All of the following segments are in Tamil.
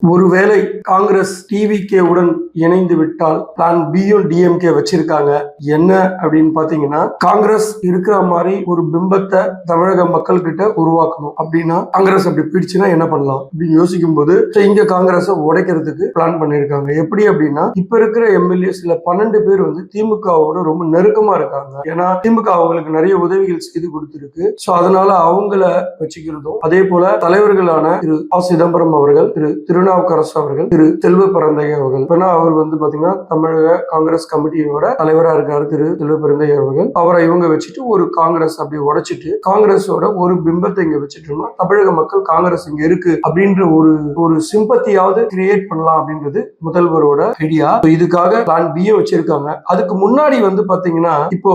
ஒருவேளை காங்கிரஸ் டிவிகே உடன் இணைந்து விட்டால் பிளான் பியும் டிஎம்கே வச்சிருக்காங்க. என்ன அப்படின்னு பாத்தீங்கன்னா, காங்கிரஸ் இருக்கிற மாதிரி ஒரு பிம்பத்தை தமிழக மக்கள் கிட்ட உருவாக்கணும். அப்படின்னா காங்கிரஸ் அப்படி பிடிச்சுன்னா என்ன பண்ணலாம் அப்படின்னு யோசிக்கும் போது இங்க காங்கிரஸை உடைக்கிறதுக்கு பிளான் பண்ணிருக்காங்க. எப்படி அப்படின்னா, இப்ப இருக்கிற எம்எல்ஏஸ்ல 12 பேர் திமுகவோட ரொம்ப நெருக்கமா இருக்காங்க. ஏன்னா திமுக அவங்களுக்கு நிறைய உதவிகள் செய்து கொடுத்திருக்கு. சோ அதனால அவங்கள வச்சுக்கிறதும், அதே போல தலைவர்களான திரு ஆ சிதம்பரம் அவர்கள், திரு திருநாவுக்கரசு அவர்கள், திரு செல்வ பெருந்தகை அவர்கள், அவர் பாத்தீங்கன்னா தமிழக காங்கிரஸ் கமிட்டியோட தலைவரா இருக்காரு திரு செல்வ பெருந்தகை அவர்கள். அவரை இவங்க வச்சுட்டு ஒரு காங்கிரஸ் அப்படி உடைச்சிட்டு காங்கிரஸோட ஒரு பிம்பத்தை இங்க வச்சுட்டோம்னா தமிழக மக்கள் காங்கிரஸ் இங்க இருக்கு அப்படின்ற ஒரு சிம்பத்தியாவது கிரியேட் பண்ணலாம் அப்படின்றது முதல்வரோட ஐடியா. இதுக்காக பிளான் பியும் வச்சிருக்காங்க. அதுக்கு முன்னாடி பாத்தீங்கன்னா, இப்போ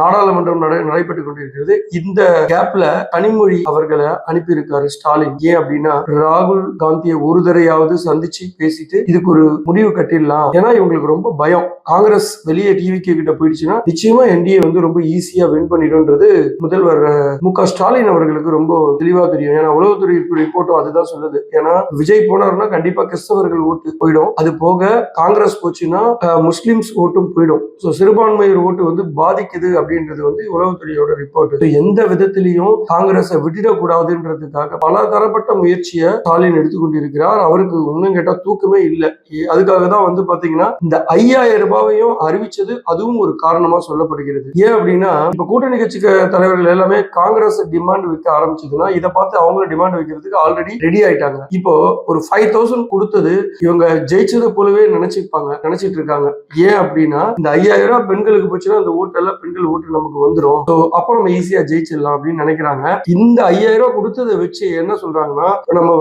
நாடாளுமன்றம் நடைபெற்றுக் கொண்டிருக்கிறது. இந்த கேப்ல கனிமொழி அவர்களை அனுப்பியிருக்காரு ஸ்டாலின். ஏன் அப்படின்னா, ராகுல் காந்தியை ஒரு தரையாவது சந்திச்சு பேசிட்டு இதுக்கு ஒரு முடிவு கட்டிடலாம். ஏன்னா இவங்களுக்கு ரொம்ப பயம், காங்கிரஸ் வெளியே டிவிகே கிட்ட போயிடுச்சுன்னா நிச்சயமா என்டிஏ ரொம்ப ஈஸியா வின் பண்ணிடும்ன்றது முதல்வர் மு.க. ஸ்டாலின் அவர்களுக்கு ரொம்ப தெளிவா தெரியும். ஏன்னா உளவுத்துறை ரிப்போர்ட்டும் அதுதான் சொல்லுது. ஏன்னா விஜய் போனாருன்னா கண்டிப்பா கிறிஸ்தவர்கள் ஓட்டு போயிடும். அது போக காங்கிரஸ் போச்சுன்னா முஸ்லிம்ஸ் ஓட்டும் போயிடும். சிறுபான்மையர் ஓட்டு பாதிக்குது அப்படின்றது உளவுத்துறையோட ரிப்போர்ட். எந்த விதத்திலையும் காங்கிரஸை விட்டுடக்கூடாதுன்றதுக்காக பல தரப்பட்ட முயற்சியை ஸ்டாலின் எடுத்துக்கொண்டிருக்கிறார். அவருக்கு இன்னும் கேட்டா தூக்கமே இல்லை. அதுக்காக தான் பாத்தீங்கன்னா இந்த 5000 ரூபாயையும் அறிவிச்சது அதுவும் ஒரு காரணமா சொல்லப்படுகிறது. ஏன் அப்படின்னா, இப்ப கூட்டணி கட்சி தலைவர்கள் எல்லாமே காங்கிரஸ் டிமாண்ட் வைக்க ஆரம்பிச்சதுன்னா இதை பார்த்து அவங்களும் டிமாண்ட் வைக்கிறதுக்கு ஆல்ரெடி ரெடி ஆயிட்டாங்க. இப்போ ஒரு 5000 கொடுத்தது இவங்க ஜெயிச்சது போலவே நினைச்சிட்டு இருக்காங்க. ஏன் அப்படின்னா, இந்த 5000 ரூபாய் பெண்களுக்கு போச்சுன்னா அந்த ஓட்டெல்லாம் பெண்கள் ஓட்டு நமக்கு வந்துடும், அப்ப நம்ம ஈஸியா ஜெயிச்சிடலாம் அப்படின்னு நினைக்கிறாங்க. இந்த 5000 ரூபாய் கொடுத்ததை வச்சு என்ன சொல்றாங்கன்னா, நம்ம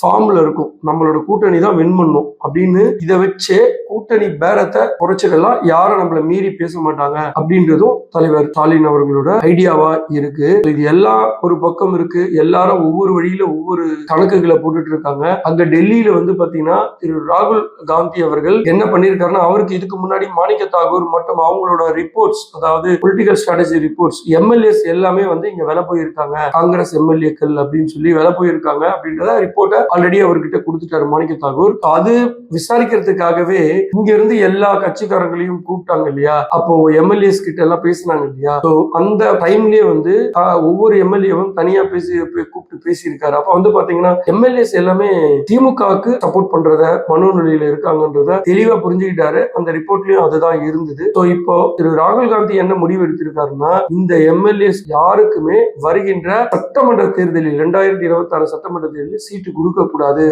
ஃபார்ம்ல இருக்கும், நம்மளோட கூட்டணி தான் வின் பண்ணும் அப்படின்னு இதை வச்சு கூட்டணி பேரத்தை குறைச்சிடலாம், யாரும் நம்மள மீறி பேச மாட்டாங்க அப்படின்றதும் தலைவர் ஸ்டாலின் அவர்களோட ஐடியாவா இருக்கு. இது எல்லாம் ஒரு பக்கம் இருக்கு. எல்லாரும் ஒவ்வொரு வழியில ஒவ்வொரு கணக்குகளை போட்டுட்டு இருக்காங்க. அங்க டெல்லியில பாத்தீங்கன்னா திரு ராகுல் காந்தி அவர்கள் என்ன பண்ணிருக்காருன்னா, அவருக்கு இதுக்கு முன்னாடி மாணிக்க தாகூர் மற்றும் அவங்களோட ரிப்போர்ட்ஸ், அதாவது பொலிட்டிக்கல் ஸ்ட்ராட்டஜி ரிப்போர்ட்ஸ், எம்எல்ஏஸ் எல்லாமே இங்க வேலை போயிருக்காங்க, காங்கிரஸ் எம்எல்ஏக்கள் அப்படின்னு சொல்லி வேலை போயிருக்காங்க அப்படின்றத ரிப்போர்ட்டை ஆல்ரெடி அவர்கிட்ட கொடுத்துட்டாரு மாணிக்க தாகூர். அது விசாரிக்கிறதுக்காகவே இங்க இருந்து எல்லா கட்சிக்காரங்களையும் கூப்பிட்டாங்க இல்லையா, அப்போ எம்எல்ஏஸ் கிட்ட எல்லாம் பேசினாங்க இல்லையா. அந்த டைம்லயே ஒவ்வொரு எம்எல்ஏவும் தனியா கூப்பிட்டு பேசியிருக்காரு. அப்ப பாத்தீங்கன்னா எம்எல்ஏஸ் எல்லாமே திமுகவுக்கு சப்போர்ட் பண்றத மனோநிலையில இருக்காங்கன்றத தெளிவா புரிஞ்சுக்கிட்டாரு. அந்த ரிப்போர்ட்லயும் அதுதான் இருந்தது. இப்போ திரு ராகுல் காந்தி என்ன முடிவு எடுத்திருக்காருன்னா, இந்த எம்எல்ஏஸ் யாருக்குமே வருகின்ற சட்டமன்ற தேர்தலில் 2026 சட்டமன்ற தேர்தலில் சீட்டு கொடுக்க கூடாது